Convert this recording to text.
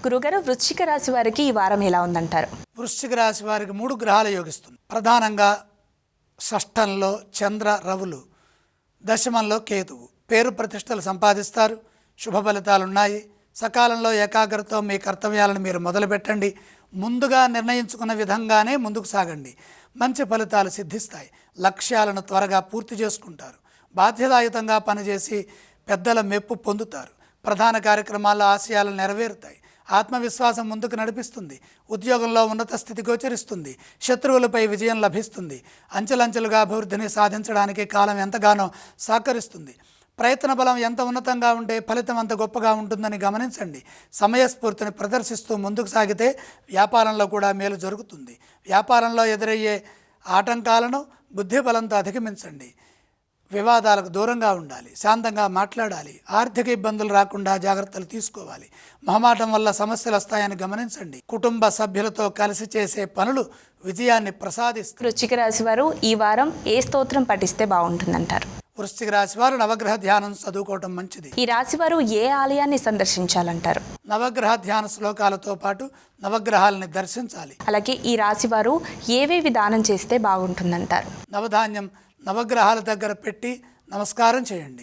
గురుగారు, వృశ్చిక రాశి వారికి ఈ వారం ఎలా ఉందంటారు? వృశ్చిక రాశి వారికి 3 గ్రహాలు యోగిస్తుంది. ప్రధానంగా షష్ఠంలో చంద్ర రవులు, దశమంలో కేతువు. పేరు ప్రతిష్టలు సంపాదిస్తారు, శుభ ఫలితాలున్నాయి. సకాలంలో ఏకాగ్రతతో మీ కర్తవ్యాలను మీరు మొదలుపెట్టండి. ముందుగా నిర్ణయించుకున్న విధంగానే ముందుకు సాగండి. మంచి ఫలితాలు సిద్ధిస్తాయి. లక్ష్యాలను త్వరగా పూర్తి చేసుకుంటారు. బాధ్యతాయుతంగా పనిచేసి పెద్దల మెప్పు పొందుతారు. ప్రధాన కార్యక్రమాల్లో ఆశయాలు నెరవేరుతాయి. ఆత్మవిశ్వాసం ముందుకు నడిపిస్తుంది. ఉద్యోగంలో ఉన్నత స్థితి గోచరిస్తుంది. శత్రువులపై విజయం లభిస్తుంది. అంచెలంచెలుగా అభివృద్ధిని సాధించడానికి కాలం ఎంతగానో సహకరిస్తుంది. ప్రయత్న బలం ఎంత ఉన్నతంగా ఉంటే ఫలితం అంత గొప్పగా ఉంటుందని గమనించండి. సమయస్ఫూర్తిని ప్రదర్శిస్తూ ముందుకు సాగితే వ్యాపారంలో కూడా మేలు జరుగుతుంది. వ్యాపారంలో ఎదురయ్యే ఆటంకాలను బుద్ధి బలంతో అధిగమించండి. వివాదాలకు దూరంగా ఉండాలి. శాంతంగా మాట్లాడాలి. ఆర్థిక ఇబ్బందులు రాకుండా జాగ్రత్తలు తీసుకోవాలి. మొహమాటం వల్ల సమస్యలు వస్తాయని గమనించండి. కుటుంబ సభ్యులతో కలిసి చేసే పనులు విజయాన్ని ప్రసాదిస్తాయి. వృశ్చిక రాశి వారు ఈ వారం ఏ స్తోత్రం పఠిస్తే బాగుంటుందంటారు? వృశ్చిక రాశి వారు నవగ్రహ ధ్యానం చదువుకోవటం మంచిది. ఈ రాశి వారు ఏ ఆలయాన్ని సందర్శించాలంటారు? నవగ్రహ ధ్యాన శ్లోకాలతో పాటు నవగ్రహాలని దర్శించాలి. అలాగే ఈ రాశి వారు ఏవేవి దానం చేస్తే బాగుంటుందంటారు? నవధాన్యం నవగ్రహాల దగ్గర పెట్టి నమస్కారం చేయండి.